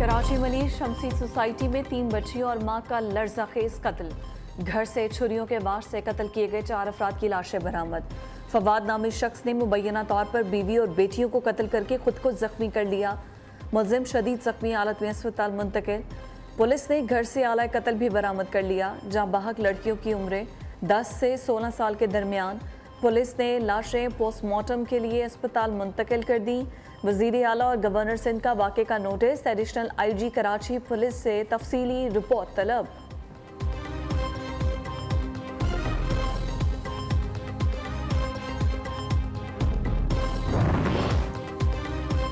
Karachi money शमसी society में 3 बच्चियों और मां का लर्ज़ाखेज कत्ल। घर से छुरियों के वार से कत्ल किए गए 4 अफराद की लाशें बरामद। फवाद नामी शख्स ने मुबैना तौर पर बीवी और बेटियों को कत्ल करके खुद को जख्मी कर लिया। मुलजिम शदीद जख्मी हालत में अस्पताल मुंतकिल। पुलिस ने घर से आला कत्ल भी बरामद कर लिया, जहां बाहक लड़कियों की उम्रें 10 से 16 साल के दरमियान। पुलिस ने लाशें पोस्टमार्टम के लिए अस्पताल मुंतकिल कर दी। वजीर आला और गवर्नर सिंध का वाक़े का notice. Additional IG Karachi police से तफसीली रिपोर्ट तलब।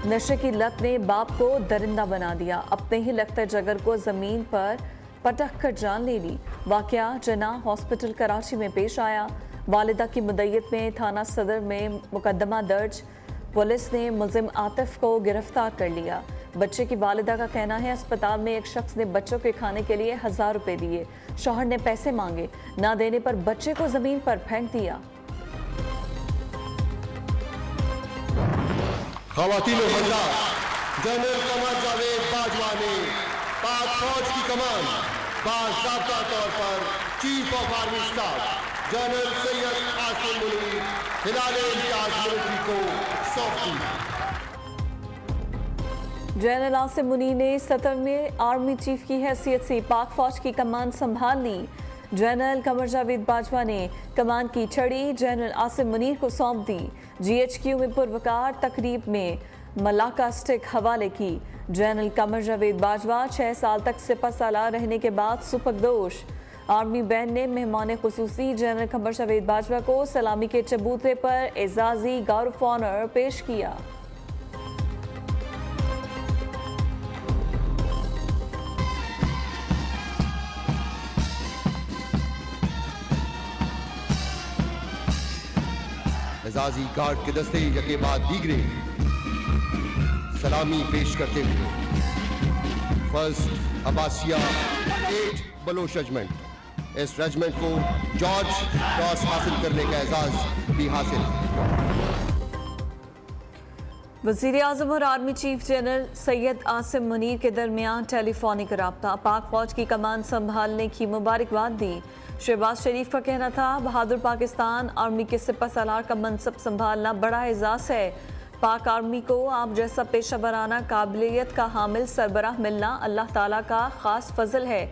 नशे की लत ने बाप को दरिंदा बना दिया। अपने ही लखते जगर को जमीन पर पटक कर जान ले ली। वाक़या जना हॉस्पिटल कराची में पेश आया। वालिदा की मुद्दत में थाना सदर में मुकदमा दर्ज। पुलिस ने मुलजिम आतिफ को गिरफ्तार कर लिया। बच्चे की वालिदा का कहना है अस्पताल में एक शख्स ने बच्चों के खाने के लिए 1000 रुपए दिए। शौहर ने पैसे मांगे, ना देने पर बच्चे को जमीन पर फेंक दिया। ख़वातीन और हज़रात, जनरल कमर जावेद बाजवा ने पाक फौज की कमान बाज़ाब्ता तौर पर chief of army staff general Syed Asim Munir खिलाड़े इम्तियाज मिलिट्री को सौंप दी। जनरल आसिम मुनीर ने 17वें आर्मी चीफ की हैसियत से पाक फौज की कमान संभाल ली। जनरल कमर जावेद बाजवा ने कमान की छड़ी जनरल आसिम मुनीर को सौंप दी। GHQ में पुरवकार तकरीब में मलाका स्टिक हवाले की। जनरल कमर जावेद बाजवा 6 साल तक सिपह सालार रहने के बाद सुपरदोश। आर्मी बैंड ने मेहमान खुसूसी जनरल कमर जावेद बाजवा को सलामी के चबूते पर एजाजी गार्ड ऑफ ऑनर पेश किया। एजाजी गार्ड के दस्ते यके बाद दीगरे सलामी पेश करते हुए फर्स्ट अब्बासिया 8 बलोच रेजिमेंट, इस रेजिमेंट को जॉर्ज क्रॉस हासिल करने का एजाज भी हासिल। वज़ीर आज़म और army chief general Syed Asim Munir के दरमियान टेलीफोनिक रब्ता। पाक फौज की कमान संभालने की मुबारकबाद दी। शहबाज शरीफ का कहना था बहादुर पाकिस्तान आर्मी के सिपह सालार का मनसब संभालना बड़ा एजाज़ है। पाक आर्मी को आप जैसा पेशा वराना काबिलियत का हामिल सरबराह मिलना अल्लाह ताला का ख़ास फजल है।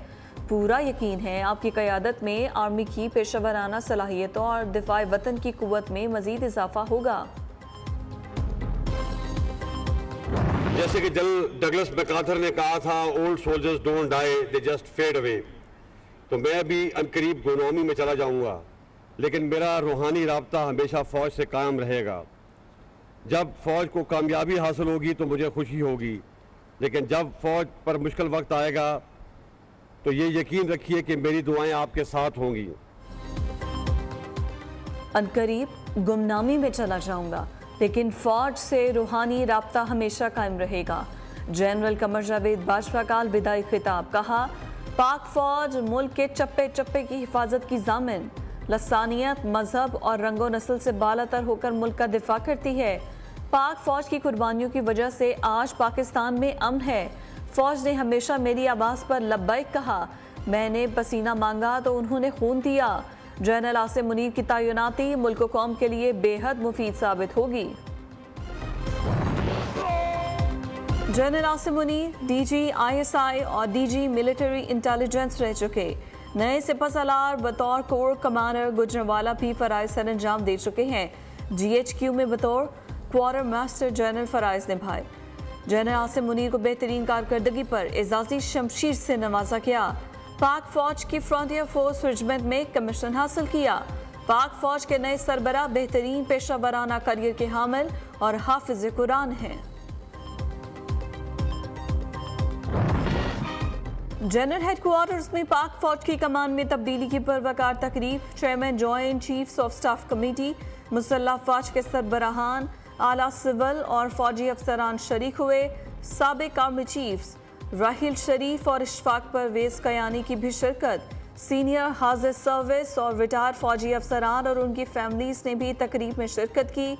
पूरा यकीन है आपकी क़यादत में आर्मी की पेशा वराना सलाहियतों और दिफाए वतन की कुव्वत में मज़ीद इजाफा होगा। जैसे कि जनरल डगलस मैकार्थर ने कहा था, old soldiers don't die, they just fade away. तो मैं भी अनकरीब गुलामी में चला जाऊंगा, लेकिन मेरा रूहानी राब्ता हमेशा फ़ौज से कायम रहेगा। जब फ़ौज को कामयाबी हासिल होगी तो मुझे खुशी होगी, लेकिन जब फ़ौज पर मुश्किल वक्त आएगा तो ये यकीन रखिए कि मेरी दुआएं आपके साथ होंगी। अनकरीब गुमनामी में चला जाऊंगा, लेकिन फ़ौज से रूहानी राब्ता हमेशा कायम रहेगा। जनरल कमर जावेद बाजवा का अलविदाई खिताब। कहा पाक फ़ौज मुल्क के चप्पे चप्पे की हिफाजत की जामिन, लसानियत, मजहब और रंगो नस्ल से बालातर होकर मुल्क का दिफा करती है। पाक फ़ौज की कुर्बानियों की वजह से आज पाकिस्तान में अमन है। फ़ौज ने हमेशा मेरी आवाज़ पर लब्बैक कहा। मैंने पसीना मांगा तो उन्होंने खून दिया। जनरल आसिम मुनीर की तैनाती मुल्क व कौम के लिए बेहद मुफीद साबित होगी। General Asim Munir DG ISI और DG मिलिट्री इंटेलिजेंस रह चुके। नए सिपह सालार बतौर कोर कमांडर गुजरांवाला भी फराइज सर अंजाम दे चुके हैं। GHQ में बतौर क्वार्टर मास्टर जनरल फराइज निभाए। जनरल आसिम मुनीर को बेहतरीन कारकर्दगी पर एजाजी शमशीर से नवाजा गया। पाक फौज की फ्रंटियर फोर्स रेजिमेंट में कमीशन हासिल किया। पाक फौज के नए सरबराह बेहतरीन पेशा वराना करियर के हामिल और हाफिज कुरान हैं। जनरल हेडक्वार्टर्स में पाक फौज की कमान में तब्दीली की पुरवकार तकरीब। Chairman joint chiefs of staff committee, मुसल्लह फौज के सरबराहान, आला सिविल और फौजी अफसरान शरीक हुए। साबिक आर्मी चीफ्स राहिल शरीफ और इशफाक परवेज कयानी की भी शिरकत। सीनियर हाजिर सर्विस और रिटायर फौजी अफसरान और उनकी फैमिलीज ने भी तकरीब में शिरकत की।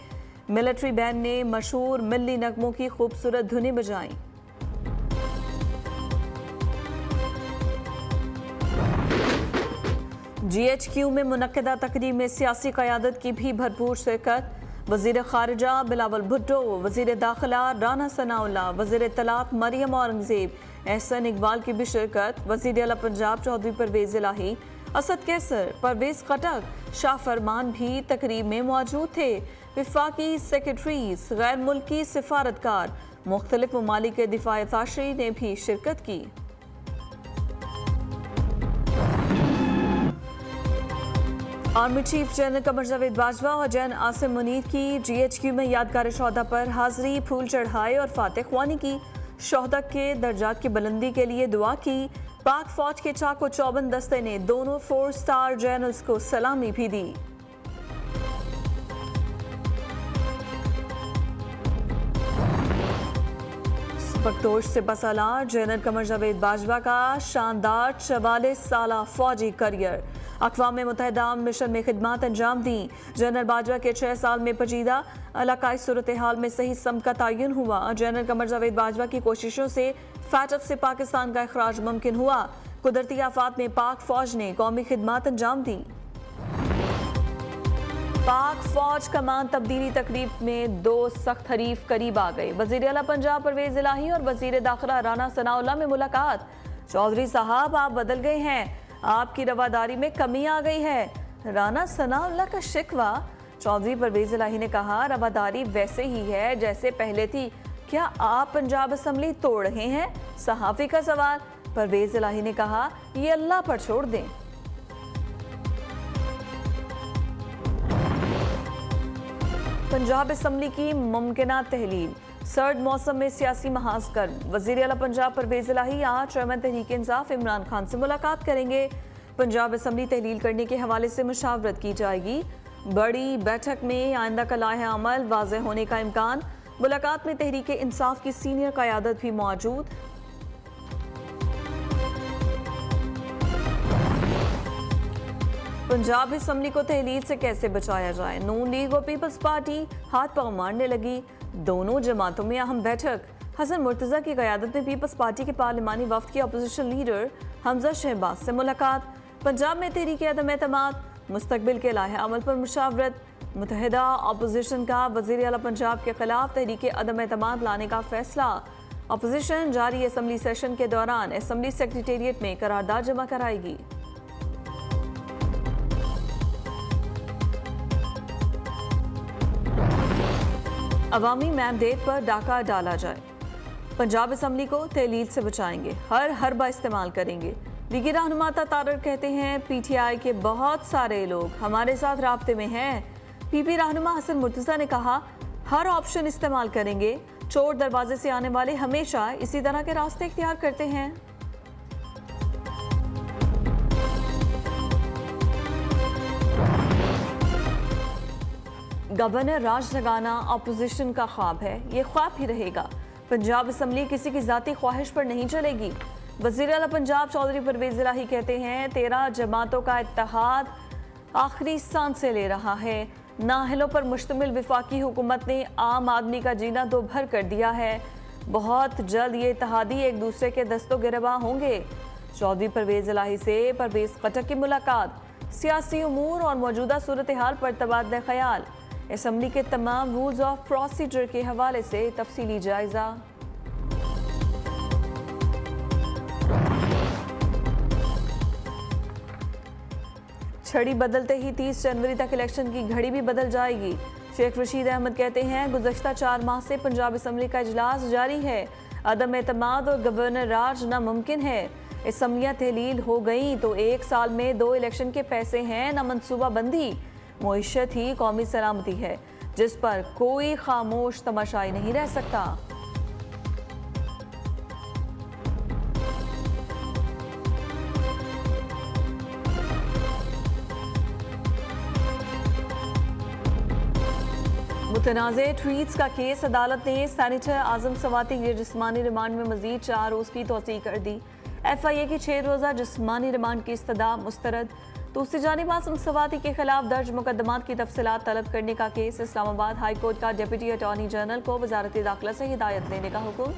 मिलिट्री बैंड ने मशहूर मिल्ली नगमों की खूबसूरत धुनें बजाईं। GHQ में मुनक्किदा तकरीब में सियासी क़यादत की भी भरपूर शिरकत। वज़ीर ख़ारिजा बिलावल भुट्टो, वज़ीर दाखिला राना सनाउल्लाह, वज़ीर इत्तलात मरियम औरंगज़ेब, एहसन इकबाल की भी शिरकत। वज़ीर आला पंजाब चौधरी परवेज़ इलाही, असद कैसर, परवेज़ खटक, शाह फरमान भी तकरीब में मौजूद थे। विफाकी सेक्रेटरीज, गैर मुल्की सिफारतकार, मुख्तलिफ ममालिक के दिफाई ताशरी ने भी शिरकत की। Army chief general Qamar Javed Bajwa और जनरल आसिम मुनीर की GHQ में यादगार शोहदा पर हाजिरी, फूल चढ़ाए और फातह ख्वानी की। शोहदा के दर्जात की बुलंदी के लिए दुआ की। पाक फौज के चाको चौबंद दस्ते ने दोनों 4 स्टार जनरल्स को सलामी भी दी। बगतोश से बसालार जनरल कमर जावेद बाजवा का शानदार 44 साला फौजी करियर। अक़वाम मुत्तहिदा मिशन में खिदमत अंजाम दी। जनरल बाजवा के 6 साल में पेचीदा इलाकाई सूरत हाल में सही सम का तयन हुआ। जनरल कमर जावेद बाजवा की कोशिशों से फैटफ से पाकिस्तान का अखराज मुमकिन हुआ। कुदरती आफात में पाक फौज ने कौमी खिदमत अंजाम दी। पाक फौज कमान तब्दीली तकरीब में 2 सख्त हरीफ करीब आ गए। वज़ीर आला पंजाब परवेज़ इलाही और वज़ीर दाखिला राना सनाउल्लाह में मुलाकात। चौधरी साहब आप बदल गए हैं, आपकी रवादारी में कमी आ गई है। राना सनाउल्लाह का शिकवा। चौधरी परवेज़ इलाही ने कहा रवादारी वैसे ही है जैसे पहले थी, क्या आप पंजाब असम्बली तोड़ रहे हैं? सहाफ़ी का सवाल। परवेज़ इलाही ने कहा ये अल्लाह पर छोड़ दें। पंजाब असम्बली की मुमकिना तहलील। सर्द मौसम में सियासी महाज गर्म। वज़ीर आला पंजाब परवेज़ इलाही आज चेयरमैन तहरीक इंसाफ इमरान खान से मुलाकात करेंगे। पंजाब असम्बली तहलील करने के हवाले से मुशावरत की जाएगी। बड़ी बैठक में आइंदा का लाहे अमल वाज़ेह होने का इम्कान। मुलाकात में तहरीक इंसाफ की सीनियर क़यादत भी मौजूद। पंजाब असम्बली को तहलील से कैसे बचाया जाए? नून लीग और पीपल्स पार्टी हाथ पांव मारने लगी। दोनों जमातों में अहम बैठक। हसन मुर्तज़ा की क़यादत में पीपल्स पार्टी के पार्लिमानी वफ्द की अपोजिशन लीडर हमजा शहबाज से मुलाकात। पंजाब में तहरीक अदम एतमाद, मुस्तकबिल के लाहे अमल पर मुशावरत। मुत्तहिदा अपोजिशन का वज़ीर आला पंजाब के खिलाफ तहरीक अदम एतमाद लाने का फैसला। अपोजिशन जारी असम्बली सेशन के दौरान असम्बली सेक्रेटेरिएट में करारदाद जमा कराएगी। अवामी मैंडेट पर डाका डाला जाए। पंजाब असम्बली को तहलील से बचाएंगे, हर हरबा इस्तेमाल करेंगे। लीगी रहनुमा तारर कहते हैं PTI के बहुत सारे लोग हमारे साथ राब्ते में हैं। PP रहनुमा हसन मुर्तज़ा ने कहा हर ऑप्शन इस्तेमाल करेंगे। चोर दरवाजे से आने वाले हमेशा इसी तरह के रास्ते इख्तियार करते हैं। गवर्नर राज लगाना अपोजिशन का ख्वाब है, ये ख्वाब ही रहेगा। पंजाब असम्बली किसी की ज़ाती ख्वाहिश पर नहीं चलेगी। वज़ीर आला पंजाब चौधरी परवेज़ इलाही कहते हैं 13 जमातों का इत्तेहाद आखिरी सांसें ले रहा है। नाअहलों पर मुश्तमिल विफाकी हुकूमत ने आम आदमी का जीना दो भर कर दिया है। बहुत जल्द ये इत्तेहादी एक दूसरे के दस्तों गिरबा होंगे। चौधरी परवेज़ इलाही से परवेज़ खटक की मुलाकात। सियासी उमूर और मौजूदा सूरत हाल पर तबादला ख्याल। असम्बली के तमाम रूल्स ऑफ प्रोसीजर के हवाले से तफसीली जायजा। छड़ी बदलते ही 30 जनवरी तक इलेक्शन की घड़ी भी बदल जाएगी। शेख रशीद अहमद कहते हैं गुज़श्ता 4 माह से पंजाब असम्बली का इजलास जारी है। अदम एतमाद और गवर्नर राज नामुमकिन है। असम्बलियाँ तहलील हो गई तो 1 साल में 2 इलेक्शन के पैसे हैं, न मनसूबा बंदी। मुईशत ही कौमी सलामती है जिस पर कोई खामोश तमाशाई नहीं रह सकता। मुतनाज़े ट्वीट्स का केस। अदालत ने सेनेटर आजम सवाती के जिस्मानी रिमांड में मजीद 4 रोज़ की तोसी कर दी। FIA की 6 रोज़ा जिस्मानी रिमांड की इस्तदा मुस्तरद। दूसरी जानिब आजम सवाती के खिलाफ दर्ज मुकदमात की तफसीलात तलब करने का केस। इस्लामाबाद हाई कोर्ट का डिप्टी अटॉर्नी जनरल को वजारत दाखिला से हिदायत देने का हुक्म।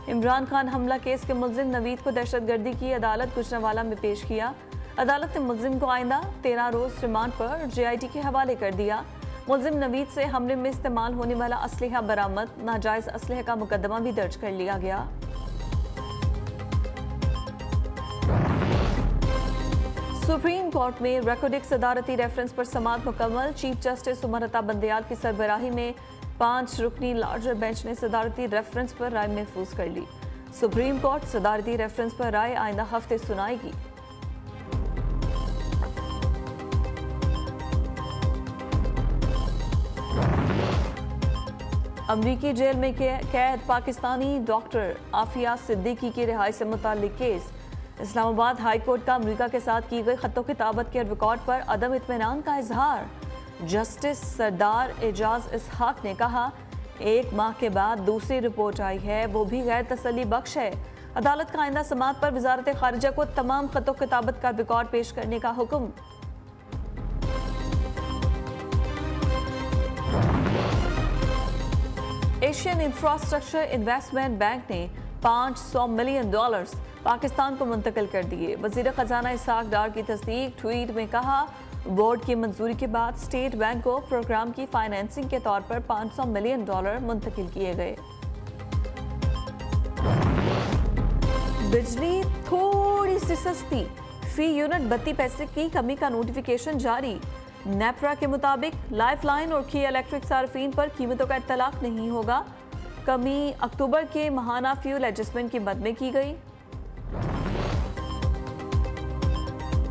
इमरान खान हमला केस के मुल्जिम नवीद को दहशतगर्दी की अदालत गुजरांवाला में पेश किया। अदालत ने मुलजिम को आइंदा 13 रोज रिमांड पर JIT के हवाले कर दिया। मुलजिम नवीद से हमले में इस्तेमाल होने वाला असलहा बरामद, नाजायज असलहे का मुकदमा भी दर्ज कर लिया गया। सुप्रीम कोर्ट में रेकॉर्डिक सदारती रेफरेंस पर समाअत मुकम्मल। चीफ जस्टिस उमर अता बंदयाल की सरबराही में 5 रुकनी लार्जर बेंच ने सदारती रेफरेंस पर राय महफूज कर ली। सुप्रीम कोर्ट सदारती रेफरेंस पर राय आइंदा हफ्ते सुनाएगी। अमरीकी जेल में कैद पाकिस्तानी डॉक्टर आफिया सिद्दीकी की रिहाई से मुताल्लिक केस। इस्लामाबाद हाई कोर्ट का अमरीका के साथ की गई खत्तो किताबत के रिकॉर्ड पर अदम इत्मीनान का इजहार। जस्टिस सरदार एजाज इसहाक ने कहा, 1 माह के बाद दूसरी रिपोर्ट आई है, वो भी गैर तसल्ली बख्श है। अदालत का आइंदा समाअत पर वजारत खारिजा को तमाम खत्तो किताबत का रिकॉर्ड पेश करने का हुक्म। एशियन इंफ्रास्ट्रक्चर इन्वेस्टमेंट बैंक ने $500 मिलियन पाकिस्तान को मुंतकिल कर दिए। वजीर खजाना इसहाक डार की तस्दीक। ट्वीट में कहा, बोर्ड की मंजूरी के बाद स्टेट बैंक को प्रोग्राम की फाइनेंसिंग के तौर पर $500 मिलियन मुंतकिल किए गए। बिजली थोड़ी सी सस्ती, फी यूनिट 32 पैसे की कमी का नोटिफिकेशन जारी। नेपरा के मुताबिक लाइफलाइन और की इलेक्ट्रिक सार्फिन पर कीमतों का इत्तलाक नहीं होगा। कमी अक्टूबर के माहाना फ्यूल एडजस्टमेंट की मद में की गई।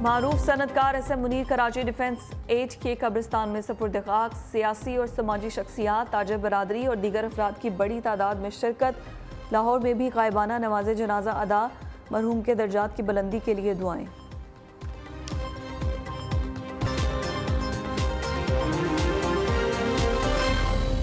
मारूफ सनतकार SM मुनीर कराची डिफेंस 8 के कब्रिस्तान में सपुर्द खाक। सियासी और समाजी शख्सियात, ताजर बरादरी और दीगर अफराद की बड़ी तादाद में शिरकत। लाहौर में भी गायबाना नमाज जनाजा अदा। मरहूम के दर्जात की बुलंदी के लिए दुआएं।